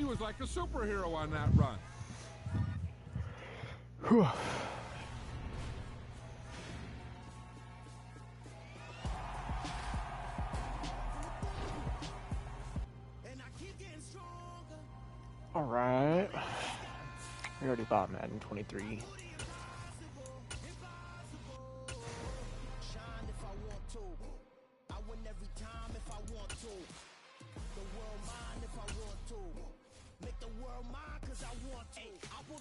was like a superhero on that run. Whew. All right. We already bought Madden 23.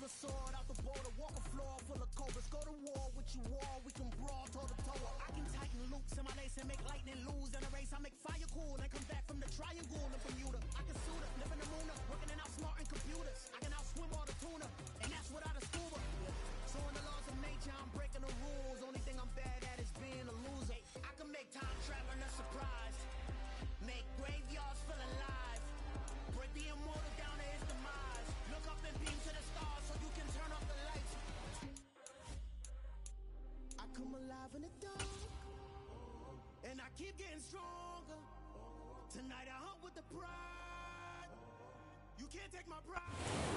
Sword out the border, walk a floor full of cobras. Go to war with you all, we can brawl toe to toe. I can tighten loops in my lace and make lightning lose in a race. I make fire cool and come back from the triangle in Bermuda. I can suit up, live in the moon, working and outsmarting computers. I can outswim all the tuna, and that's without a scuba. So in the laws of nature, I'm breaking the rules. Only thing I'm bad at is being a loser. I can make time traveling a surprise, make graveyards feel alive, break the immortal down to his demise. Look up and beam to the stars so you can turn off the lights. I come alive in the dark, and I keep getting stronger. Tonight I hunt with the pride. You can't take my pride.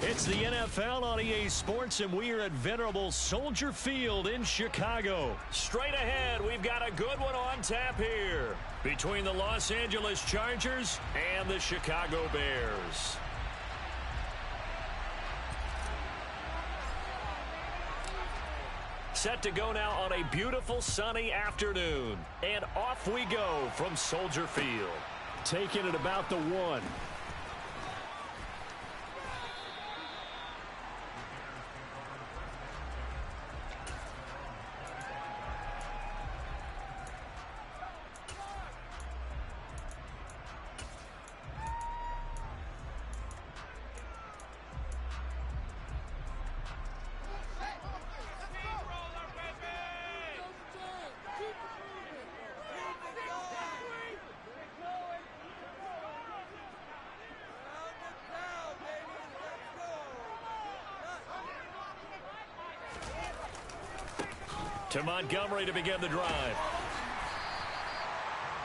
It's the NFL on EA Sports, and we are at venerable Soldier Field in Chicago. Straight ahead, we've got a good one on tap here between the Los Angeles Chargers and the Chicago Bears. Set to go now on a beautiful sunny afternoon. And off we go from Soldier Field. Taking it about the 1. To Montgomery to begin the drive.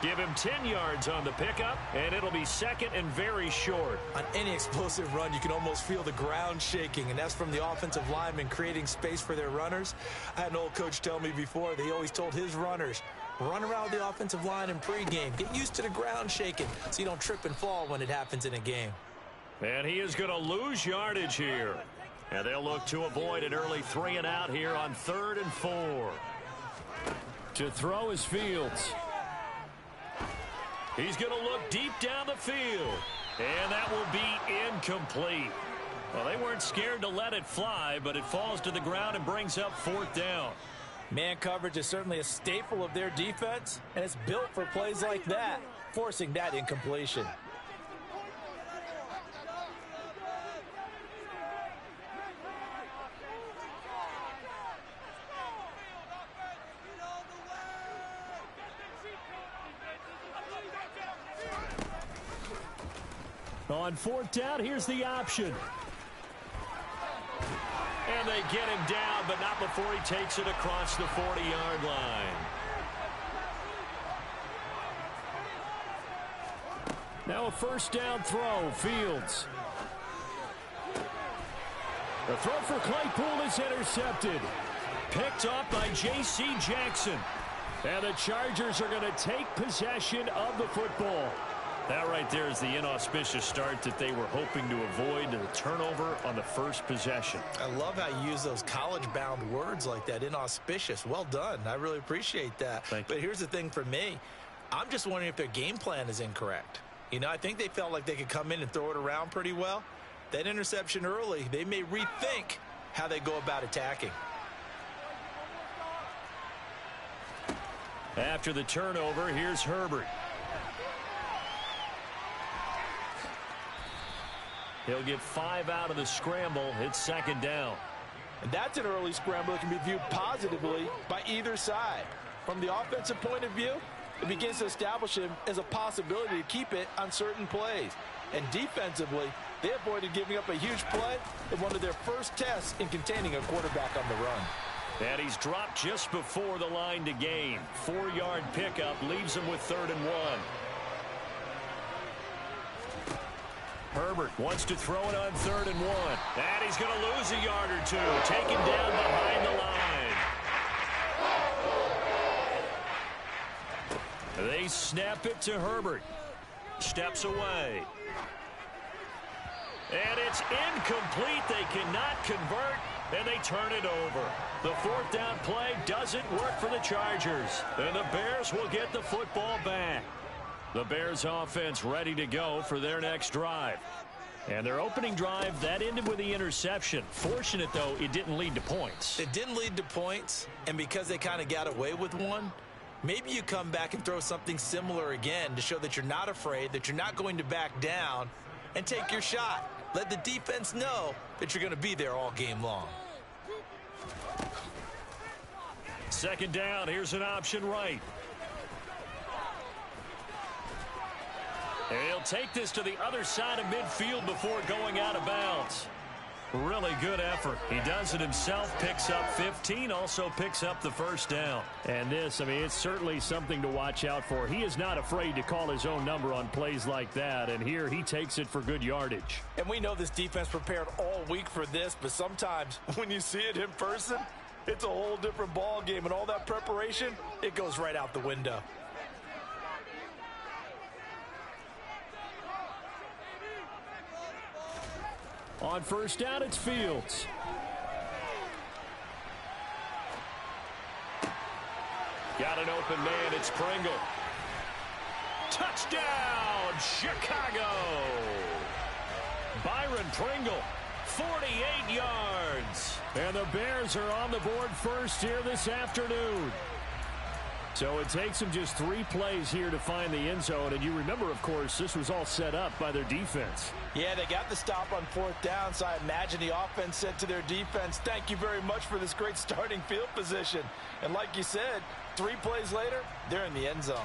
Give him 10 yards on the pickup, and it'll be second and very short. On any explosive run, you can almost feel the ground shaking, and that's from the offensive linemen creating space for their runners. I had an old coach tell me before, they always told his runners, run around the offensive line in pregame. Get used to the ground shaking so you don't trip and fall when it happens in a game. And he is going to lose yardage here. And they'll look to avoid an early 3 and out here on 3rd and 4. To throw is Fields. He's going to look deep down the field. And that will be incomplete. Well, they weren't scared to let it fly, but it falls to the ground and brings up 4th down. Man coverage is certainly a staple of their defense, and it's built for plays like that, forcing that incompletion. On 4th down, here's the option. And they get him down, but not before he takes it across the 40-yard line. Now a 1st down throw, Fields. The throw for Claypool is intercepted. Picked off by J.C. Jackson. And the Chargers are going to take possession of the football. That right there is the inauspicious start that they were hoping to avoid, the turnover on the first possession. I love how you use those college-bound words like that, inauspicious. Well done. I really appreciate that. But here's the thing for me. I'm just wondering if their game plan is incorrect. You know, I think they felt like they could come in and throw it around pretty well. That interception early, they may rethink how they go about attacking. After the turnover, here's Herbert. He'll get 5 out of the scramble. It's 2nd down. And that's an early scramble that can be viewed positively by either side. From the offensive point of view, it begins to establish him as a possibility to keep it on certain plays. And defensively, they avoided giving up a huge play in one of their first tests in containing a quarterback on the run. And he's dropped just before the line to gain. 4-yard pickup leaves him with 3rd and 1. Herbert wants to throw it on 3rd and 1. And he's going to lose a yard or two. Taken down behind the line. They snap it to Herbert. Steps away. And it's incomplete. They cannot convert, and they turn it over. The 4th down play doesn't work for the Chargers. And the Bears will get the football back. The Bears offense ready to go for their next drive. And their opening drive, that ended with the interception. Fortunate, though, it didn't lead to points. It didn't lead to points, and because they kind of got away with one, maybe you come back and throw something similar again to show that you're not afraid, that you're not going to back down, and take your shot. Let the defense know that you're going to be there all game long. 2nd down, here's an option right. And he'll take this to the other side of midfield before going out of bounds. Really good effort. He does it himself, picks up 15, also picks up the 1st down. And this, I mean, it's certainly something to watch out for. He is not afraid to call his own number on plays like that, and here he takes it for good yardage. And we know this defense prepared all week for this, but sometimes when you see it in person, it's a whole different ball game, and all that preparation, it goes right out the window. On 1st down, it's Fields. Got an open man, it's Pringle. Touchdown, Chicago! Byron Pringle, 48 yards. And the Bears are on the board first here this afternoon. So it takes them just 3 plays here to find the end zone. And you remember, of course, this was all set up by their defense. Yeah, they got the stop on 4th down, so I imagine the offense said to their defense, thank you very much for this great starting field position. And like you said, 3 plays later, they're in the end zone.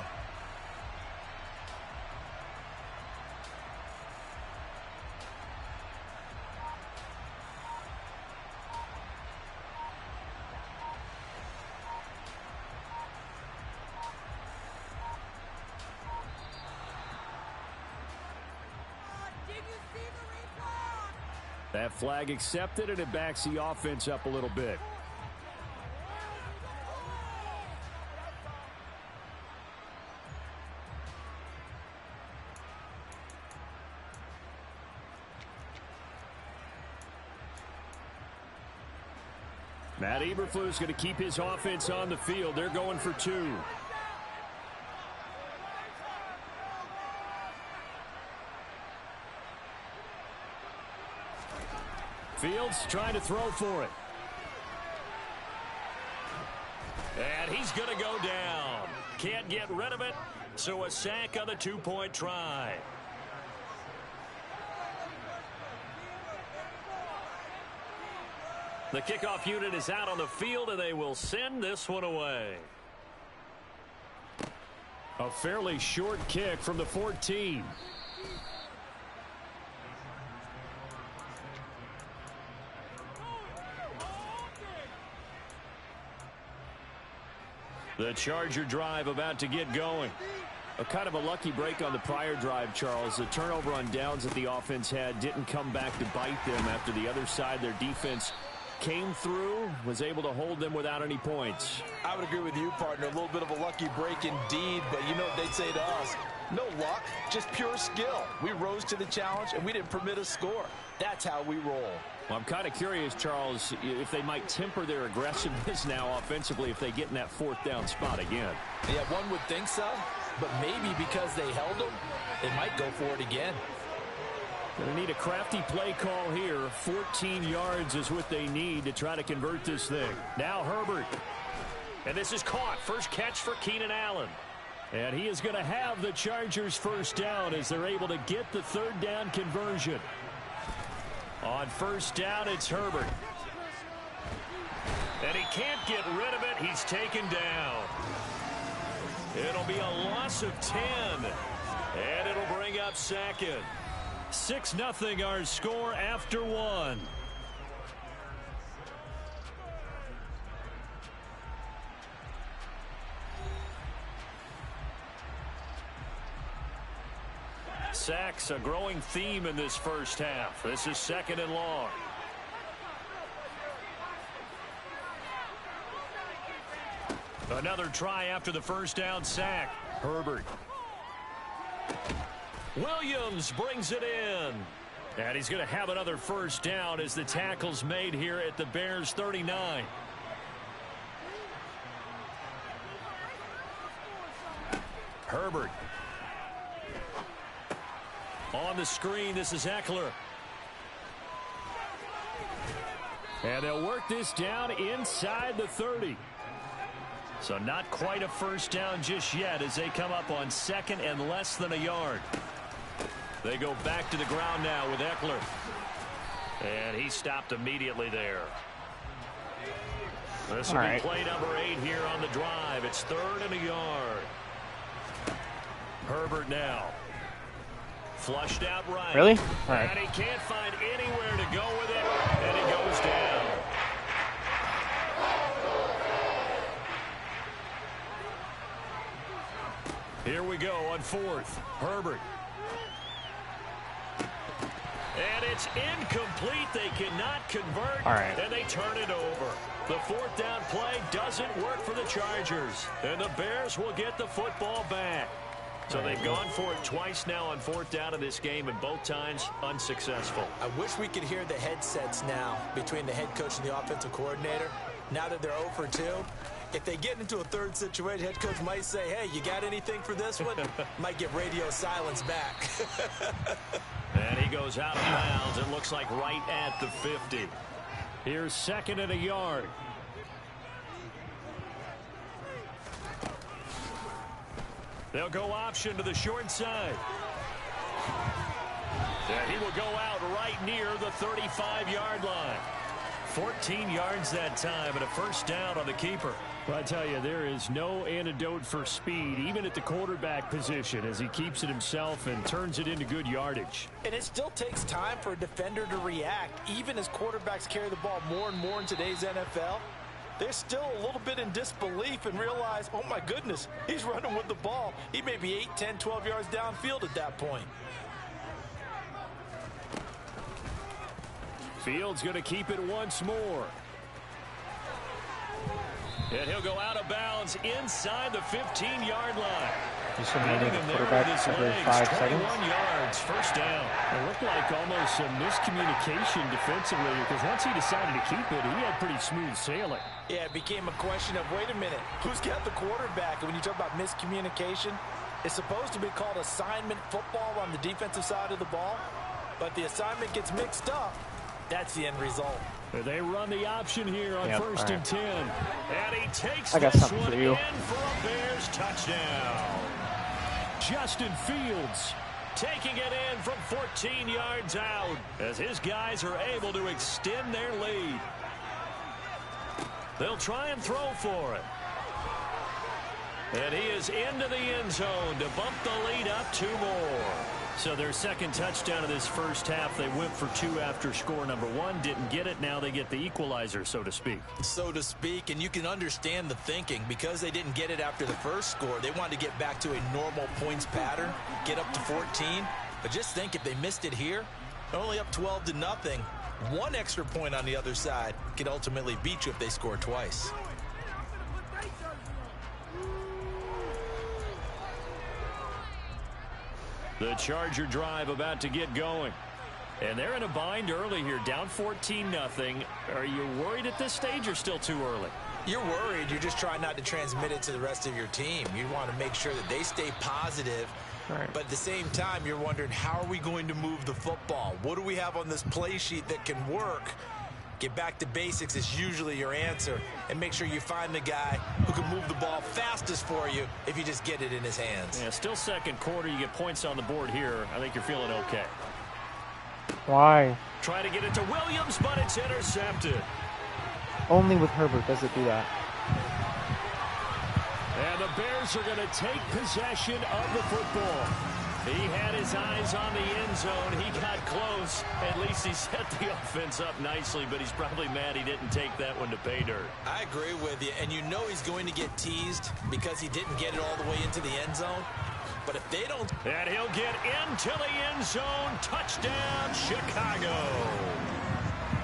That flag accepted, and it backs the offense up a little bit. Matt Eberflus going to keep his offense on the field. They're going for 2. Fields trying to throw for it. And he's going to go down. Can't get rid of it, so a sack on the 2-point try. The kickoff unit is out on the field, and they will send this one away. A fairly short kick from the 14. The Charger drive about to get going. A kind of a lucky break on the prior drive, Charles. The turnover on downs that the offense had didn't come back to bite them after the other side. Their defense came through, was able to hold them without any points. I would agree with you, partner. A little bit of a lucky break indeed, but you know what they'd say to us? No luck, just pure skill. We rose to the challenge, and we didn't permit a score. That's how we roll. Well, I'm kind of curious, Charles, if they might temper their aggressiveness now offensively if they get in that 4th down spot again. Yeah, one would think so, but maybe because they held them, they might go for it again. Going to need a crafty play call here. 14 yards is what they need to try to convert this thing. Now Herbert. And this is caught. First catch for Keenan Allen. And he is going to have the Chargers 1st down as they're able to get the 3rd down conversion. On 1st down, it's Herbert. And he can't get rid of it. He's taken down. It'll be a loss of 10. And it'll bring up 2nd. 6-0 our score after 1. Sacks, a growing theme in this first half. This is 2nd and long. Another try after the first down sack. Herbert. Williams brings it in. And he's going to have another first down as the tackle's made here at the Bears 39. Herbert. On the screen, this is Eckler. And they'll work this down inside the 30. So not quite a first down just yet as they come up on 2nd and less than a yard. They go back to the ground now with Eckler. And he stopped immediately there. This will be play number 8 here on the drive. It's 3rd and a yard. Herbert now. Flushed out right. Really? All right. And he can't find anywhere to go with it. And he goes down. Here we go on 4th. Herbert. And it's incomplete. They cannot convert. All right. And they turn it over. The 4th down play doesn't work for the Chargers. And the Bears will get the football back. So they've gone for it twice now on 4th down in this game, and both times unsuccessful. I wish we could hear the headsets now between the head coach and the offensive coordinator. Now that they're 0 for 2, if they get into a 3rd situation, head coach might say, hey, you got anything for this one? Might get radio silence back. And he goes out of bounds. It looks like right at the 50. Here's 2nd and a yard. They'll go option to the short side. And he will go out right near the 35-yard line. 14 yards that time and a first down on the keeper. Well, I tell you, there is no antidote for speed, even at the quarterback position, as he keeps it himself and turns it into good yardage. And it still takes time for a defender to react, even as quarterbacks carry the ball more and more in today's NFL. They're still a little bit in disbelief and realize, oh, my goodness, he's running with the ball. He may be 8, 10, 12 yards downfield at that point. Fields going to keep it once more. And he'll go out of bounds inside the 15-yard line. Just remaining the quarterback every 5 seconds. 21 yards, first down. It looked like almost a miscommunication defensively because once he decided to keep it, he had pretty smooth sailing. Yeah, it became a question of, wait a minute, who's got the quarterback? And when you talk about miscommunication, it's supposed to be called assignment football on the defensive side of the ball. But the assignment gets mixed up. That's the end result. They run the option here on 1st and 10. And he takes I got this something one for you. in for a Bears touchdown. Justin Fields taking it in from 14 yards out as his guys are able to extend their lead. They'll try and throw for it. And he is into the end zone to bump the lead up 2 more. So their second touchdown of this first half, they went for 2 after score number 1. Didn't get it. Now they get the equalizer, so to speak. So to speak, and you can understand the thinking. Because they didn't get it after the first score, they wanted to get back to a normal points pattern, get up to 14. But just think, if they missed it here, they're only up 12-0. 1 extra point on the other side could ultimately beat you if they score twice. The Charger drive about to get going. And they're in a bind early here, down 14-0. Are you worried at this stage or still too early? You're worried. You're just trying not to transmit it to the rest of your team. You want to make sure that they stay positive. Right. But at the same time, you're wondering, how are we going to move the football? What do we have on this play sheet that can work? Get back to basics is usually your answer. And make sure you find the guy who can move the ball fastest for you if you just get it in his hands. Yeah, still second quarter. You get points on the board here. I think you're feeling okay. Why? Try to get it to Williams, but it's intercepted. Only with Herbert does it do that. And the Bears are going to take possession of the football. He had his eyes on the end zone. He got close. At least he set the offense up nicely, but he's probably mad he didn't take that one to pay dirt. I agree with you, and you know he's going to get teased because he didn't get it all the way into the end zone. But if they don't... And he'll get into the end zone. Touchdown, Chicago.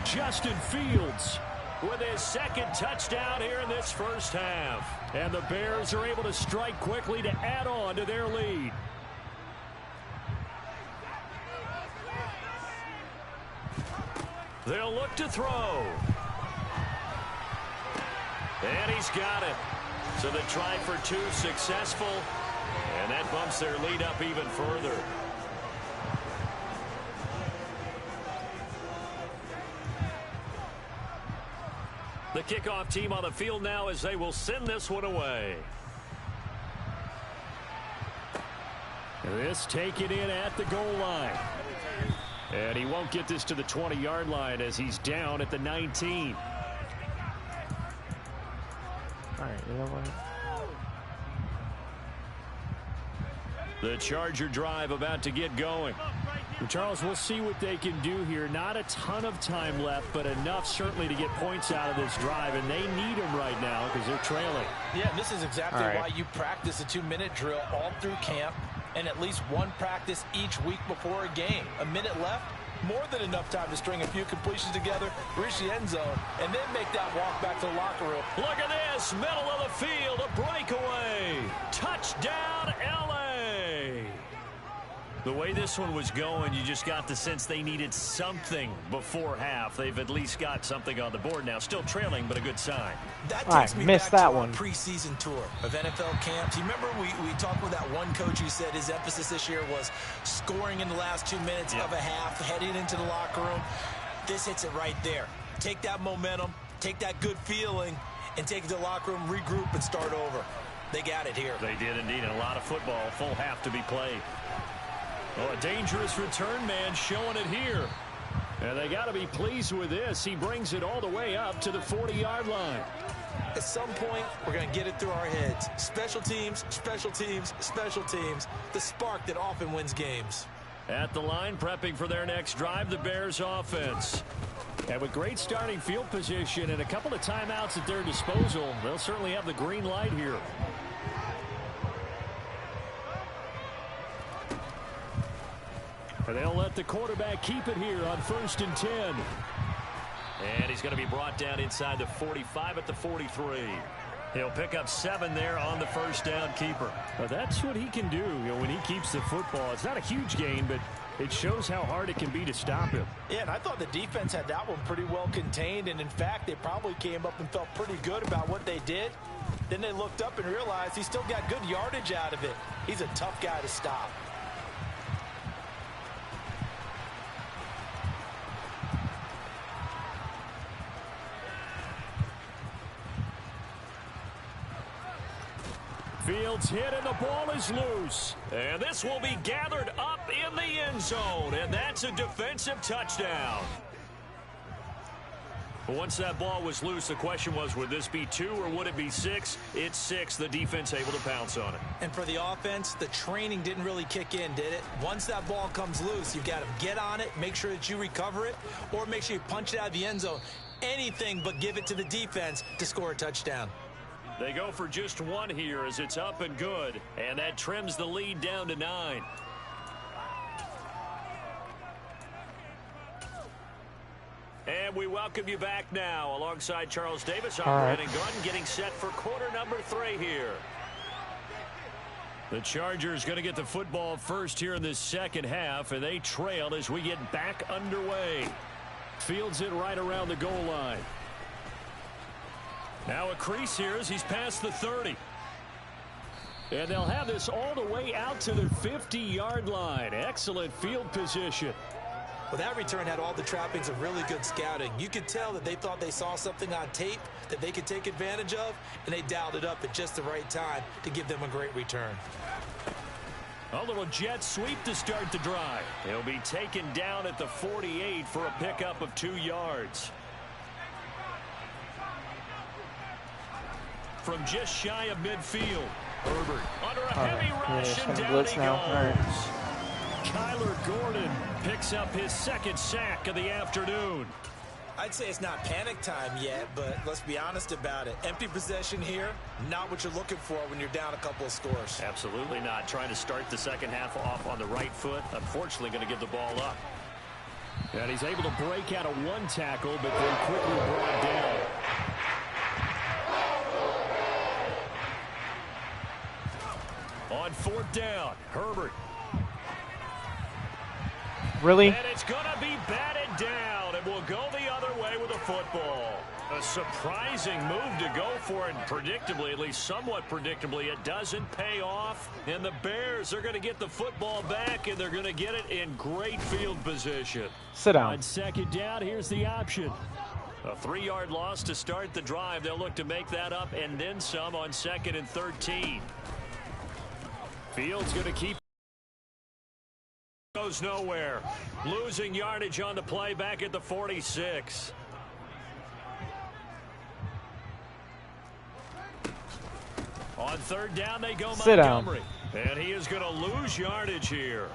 Justin Fields with his second touchdown here in this first half. And the Bears are able to strike quickly to add on to their lead. They'll look to throw. And he's got it. So the try for two successful. And that bumps their lead up even further. The kickoff team on the field now as they will send this one away. This taken in at the goal line. And he won't get this to the 20-yard line as he's down at the 19. All right, you know what? The Charger drive about to get going. And Charles, we'll see what they can do here. Not a ton of time left, but enough certainly to get points out of this drive, and they need them right now because they're trailing. Yeah, this is exactly why you practice a 2-minute drill all through camp and at least one practice each week before a game. A minute left, more than enough time to string a few completions together, reach the end zone, and then make that walk back to the locker room. Look at this, middle of the field, a breakaway. Touchdown, L.A. The way this one was going, you just got the sense they needed something before half. They've at least got something on the board now. Still trailing, but a good sign. That takes me missed back that to one. our preseason tour of NFL camps. You remember we talked with that one coach who said his emphasis this year was scoring in the last 2 minutes of a half, heading into the locker room. This hits it right there. Take that momentum, take that good feeling, and take it to the locker room, regroup, and start over. They got it here. They did indeed. And a lot of football, full half to be played. Oh, a dangerous return man showing it here. And they got to be pleased with this. He brings it all the way up to the 40-yard line. At some point, we're going to get it through our heads. Special teams, special teams, special teams. The spark that often wins games. At the line, prepping for their next drive, the Bears offense. And with great starting field position and a couple of timeouts at their disposal, they'll certainly have the green light here. And they'll let the quarterback keep it here on 1st and 10. And he's going to be brought down inside the 45 at the 43. He'll pick up 7 there on the first down keeper. Well, that's what he can do, when he keeps the football. It's not a huge gain, but it shows how hard it can be to stop him. Yeah, and I thought the defense had that one pretty well contained. And, in fact, they probably came up and felt pretty good about what they did. Then they looked up and realized he still got good yardage out of it. He's a tough guy to stop. Fields hit and the ball is loose. And this will be gathered up in the end zone. And that's a defensive touchdown. Once that ball was loose, the question was, would this be 2 or would it be 6? It's 6. The defense able to pounce on it. And for the offense, the training didn't really kick in, did it? Once that ball comes loose, you've got to get on it, make sure that you recover it, or make sure you punch it out of the end zone. Anything but give it to the defense to score a touchdown. They go for just 1 here as it's up and good. And that trims the lead down to 9. And we welcome you back now alongside Charles Davis. I'm Brandon Gunn getting set for quarter number 3 here. The Chargers going to get the football first here in this second half, and they trail as we get back underway. Fields it right around the goal line. Now a crease here as he's past the 30. And they'll have this all the way out to their 50-yard line. Excellent field position. Well, that return had all the trappings of really good scouting. You could tell that they thought they saw something on tape that they could take advantage of, and they dialed it up at just the right time to give them a great return. A little jet sweep to start the drive. He'll be taken down at the 48 for a pickup of 2 yards. From just shy of midfield, Herbert under a heavy rush and down he goes. Kyler Gordon picks up his 2nd sack of the afternoon. I'd say it's not panic time yet, but let's be honest about it. Empty possession here, not what you're looking for when you're down a couple of scores. Absolutely not. Trying to start the second half off on the right foot. Unfortunately, going to give the ball up. And he's able to break out of one tackle, but then quickly brought down. On fourth down, Herbert. Really? And it's going to be batted down. It will go the other way with the football. A surprising move to go for it, and predictably, at least somewhat predictably, it doesn't pay off. And the Bears are going to get the football back, and they're going to get it in great field position. Sit down. On second down, here's the option. A 3-yard loss to start the drive. They'll look to make that up and then some on 2nd and 13. Fields going to keep. Goes nowhere. Losing yardage on the play back at the 46. On third down, they go Sit Montgomery. down. And he is going to lose yardage here.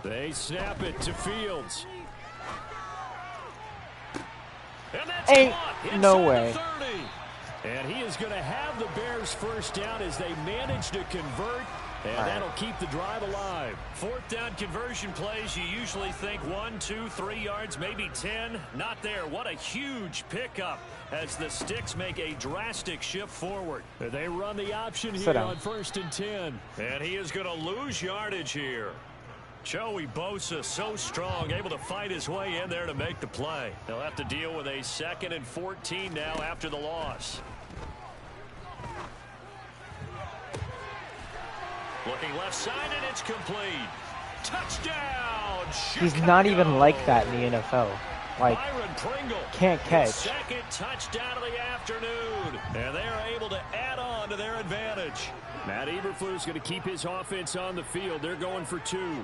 They snap it to Fields. And that's Ain't caught no inside way. the 30. And he is going to have the Bears first down as they manage to convert. And that'll keep the drive alive. Fourth down conversion plays, you usually think 1, 2, 3 yards, maybe 10. Not there. What a huge pickup as the Sticks make a drastic shift forward. They run the option here on 1st and 10. And he is going to lose yardage here. Joey Bosa, so strong, able to fight his way in there to make the play. They'll have to deal with a 2nd and 14 now after the loss. Looking left side, and it's complete. Touchdown! He's not even like that in the NFL. Like, Byron Pringle, can't catch. Second touchdown of the afternoon. And they're able to add on to their advantage. Matt Eberflus going to keep his offense on the field. They're going for 2.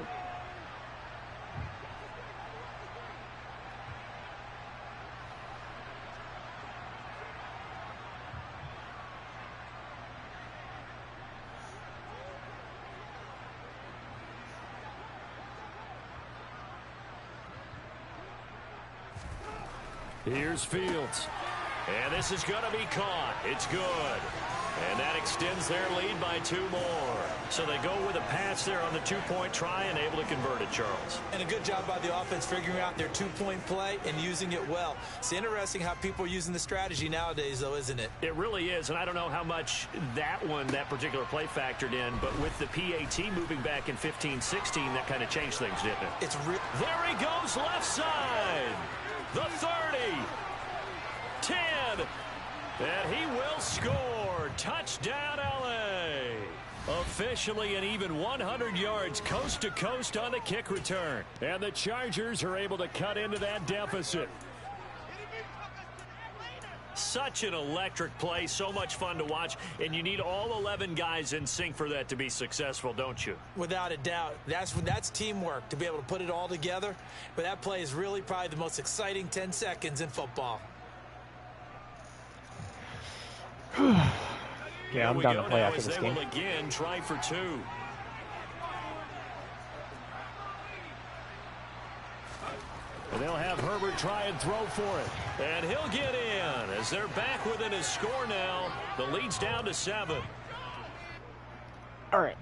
Here's Fields. And this is going to be caught. It's good. And that extends their lead by 2 more. So they go with a pass there on the 2-point try and able to convert it, Charles. And a good job by the offense figuring out their 2-point play and using it well. It's interesting how people are using the strategy nowadays, though, isn't it? It really is, and I don't know how much that particular play factored in, but with the PAT moving back in 15-16, that kind of changed things, didn't it? It's real. There he goes left side. The 30. 10. And he will score. Touchdown, L.A. Officially an even 100 yards coast to coast on the kick return. And the Chargers are able to cut into that deficit. Such an electric play, so much fun to watch, and you need all 11 guys in sync for that to be successful, don't you? Without a doubt. That's teamwork, to be able to put it all together. But that play is really probably the most exciting 10 seconds in football. Yeah, I'm down to play after this game. They will again try for 2. And they'll have Herbert try and throw for it. And he'll get in as they're back within his score now. The lead's down to 7. All right.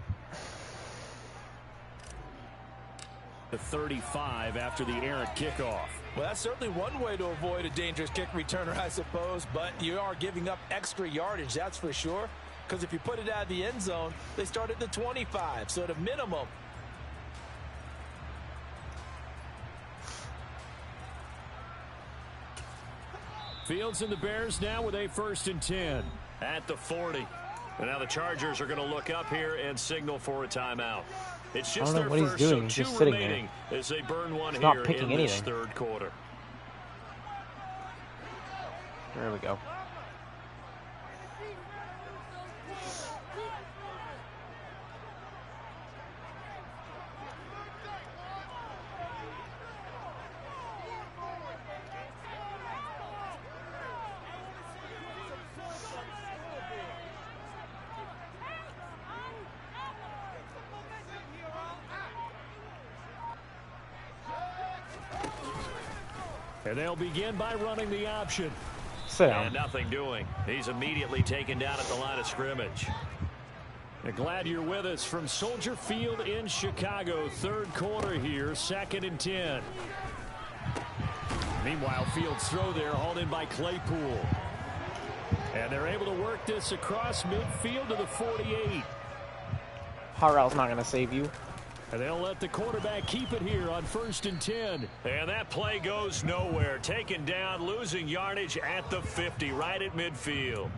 The 35 after the errant kickoff. Well, that's certainly one way to avoid a dangerous kick returner, I suppose, but you are giving up extra yardage, that's for sure, because if you put it out of the end zone, they start at the 25, so at a minimum. Fields and the Bears now with a 1st and 10 at the 40. And now the Chargers are going to look up here and signal for a timeout. It's just their what he's first, doing. so He's 2 just sitting remaining as they burn one He's here not picking in this anything. 3rd quarter. There we go. And they'll begin by running the option. Sit down. And nothing doing. He's immediately taken down at the line of scrimmage. Glad you're with us from Soldier Field in Chicago. Third quarter here, 2nd and 10. Meanwhile, Fields' throw there hauled in by Claypool. And they're able to work this across midfield to the 48. Harrell's not going to save you. And they'll let the quarterback keep it here on 1st and 10. And that play goes nowhere. Taken down, losing yardage at the 50, right at midfield.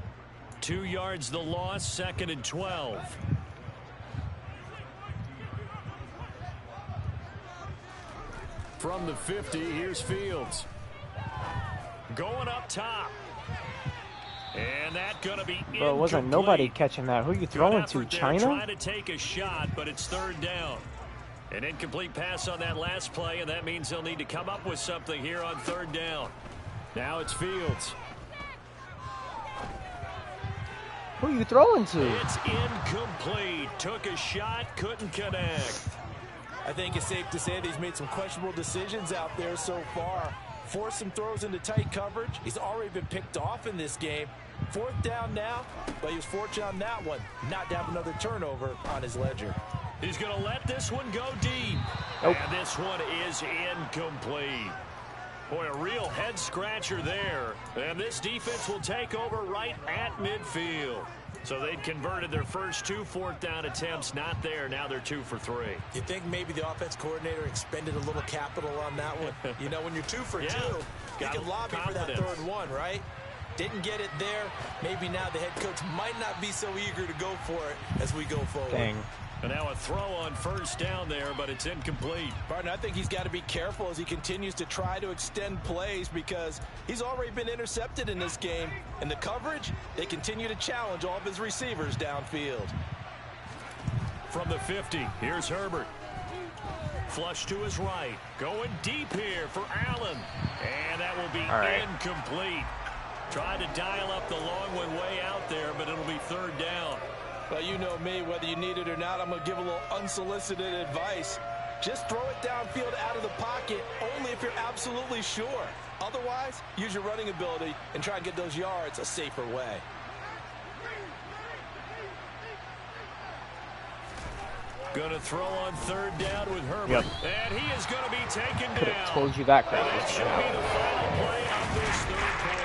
2 yards the loss, 2nd and 12. From the 50, here's Fields. Going up top. And that going to be incomplete. Bro, wasn't nobody catching that. Who are you throwing to, China? Trying to take a shot, but it's 3rd down. An incomplete pass on that last play, and that means they'll need to come up with something here on 3rd down. Now it's Fields. Who are you throwing to? It's incomplete. Took a shot, couldn't connect. I think it's safe to say that he's made some questionable decisions out there so far. Forced some throws into tight coverage. He's already been picked off in this game. 4th down now, but he was fortunate on that one not to have another turnover on his ledger. He's going to let this one go deep. Nope. And this one is incomplete. Boy, a real head-scratcher there. And this defense will take over right at midfield. So they'd converted their first 2 4th down attempts. Not there. Now they're 2 for 3. You think maybe the offense coordinator expended a little capital on that one? You know, when you're 2 for 2, you can lobby for that 3rd one, right? Didn't get it there. Maybe now the head coach might not be so eager to go for it as we go forward. Dang. And now a throw on 1st down there, but it's incomplete. Barton, I think he's got to be careful as he continues to try to extend plays because he's already been intercepted in this game. And the coverage, they continue to challenge all of his receivers downfield. From the 50, here's Herbert. Flush to his right. Going deep here for Allen. And that will be incomplete. Tried to dial up the long one way out there, but it'll be 3rd down. Well, you know me, whether you need it or not, I'm going to give a little unsolicited advice. Just throw it downfield out of the pocket only if you're absolutely sure. Otherwise, use your running ability and try and get those yards a safer way. Going to throw on 3rd down with Herbert. Yep. And he is going to be taken Could down. have told you that crap. That should be the final play of this 3rd quarter.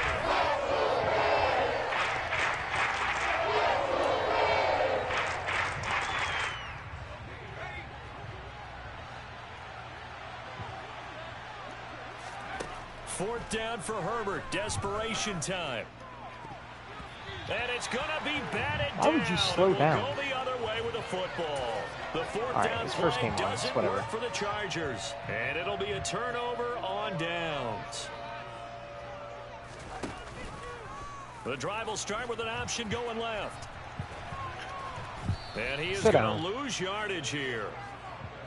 Fourth down for Herbert. Desperation time. And it's going to be batted down. Why would you slow down? Go the other way with the football. The 4th down his first play game doesn't whatever. work for the Chargers. And it'll be a turnover on downs. The drive will start with an option going left. And he is going to lose yardage here.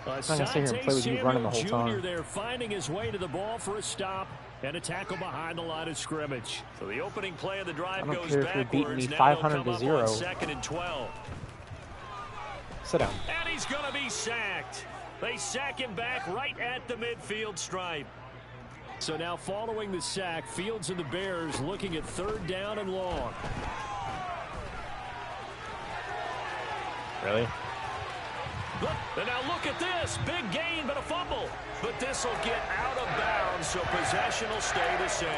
I'm not going to sit here and play with you running the whole time. They're finding his way to the ball for a stop and a tackle behind the line of scrimmage. So the opening play of the drive goes care if you're beating backwards. me Now 500 to 0. 2nd and 12. Sit down. And he's going to be sacked. They sack him back right at the midfield stripe. So now following the sack, Fields and the Bears looking at 3rd down and long. Really? And now look at this. Big gain, but a fumble. But this will get out of bounds, so possession will stay the same.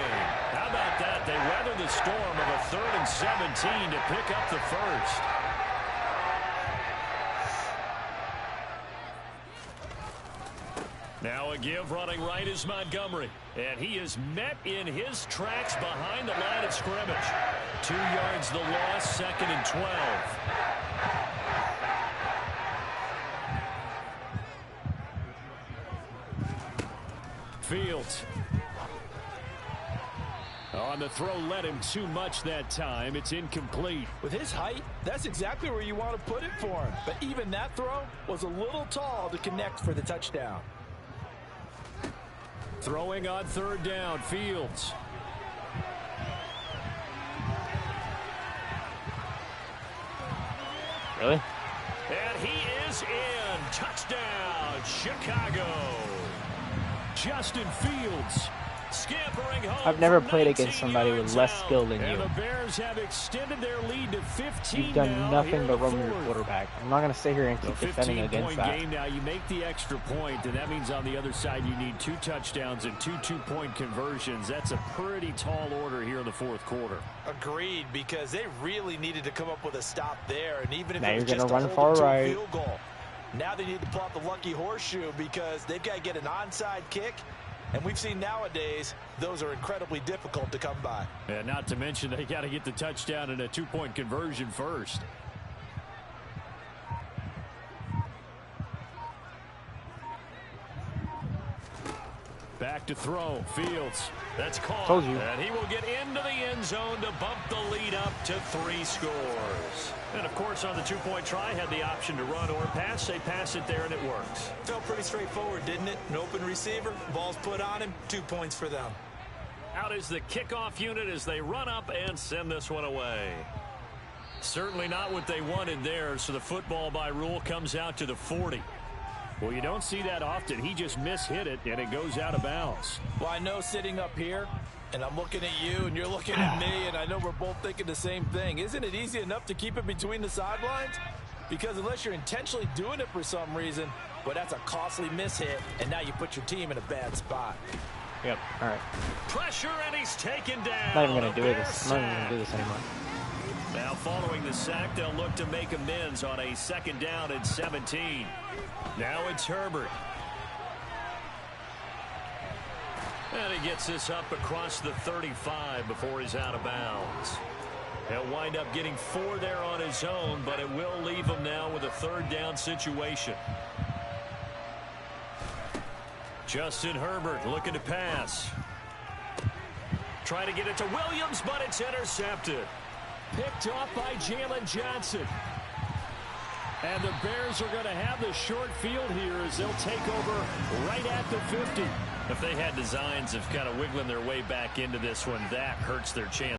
How about that? They weather the storm of a 3rd and 17 to pick up the first. Now a give running right is Montgomery. And he is met in his tracks behind the line of scrimmage. 2 yards the loss, 2nd and 12. Fields. On the throw, led him too much that time. It's incomplete. With his height, that's exactly where you want to put it for him. But even that throw was a little tall to connect for the touchdown. Throwing on 3rd down, Fields. Really? And he is in. Touchdown, Chicago. Justin Fields Scampering home. I've never played against somebody with less skill than you. And the Bears have extended their lead to 15. You've done nothing but run your quarterback. I'm not going to sit here and keep defending against that. Game now, you make the extra point, and that means on the other side you need 2 touchdowns and 2 two-point conversions. That's a pretty tall order here in the fourth quarter. Agreed, because they really needed to come up with a stop there, and even if now it was you're just going to a run far right. field goal, now they need to pull out the lucky horseshoe because they've got to get an onside kick. And we've seen nowadays those are incredibly difficult to come by. And not to mention they got to get the touchdown and a 2-point conversion first. Back to throw. Fields. That's caught. Told you. And he will get into the end zone to bump the lead up to 3 scores. And, of course, on the 2-point try, had the option to run or pass. They pass it there, and it works. Felt pretty straightforward, didn't it? An open receiver, ball's put on him, 2 points for them. Out is the kickoff unit as they run up and send this one away. Certainly not what they wanted there, so the football by rule comes out to the 40. Well, you don't see that often. He just mishit it, and it goes out of bounds. Well, I know sitting up here, and I'm looking at you, and you're looking at me, and I know we're both thinking the same thing. Isn't it easy enough to keep it between the sidelines? Because unless you're intentionally doing it for some reason, but that's a costly mishit, and now you put your team in a bad spot. Yep. All right. Pressure, and he's taken down. I'm not even going to do this. I'm not even going to do this anymore. Now, following the sack, they'll look to make amends on a 2nd down and 17. Now it's Herbert. And he gets this up across the 35 before he's out of bounds. He'll wind up getting 4 there on his own, but it will leave him now with a 3rd down situation. Justin Herbert looking to pass. Trying to get it to Williams, but it's intercepted. Picked off by Jalen Johnson. And the Bears are going to have the short field here as they'll take over right at the 50. If they had designs of kind of wiggling their way back into this one, that hurts their chance.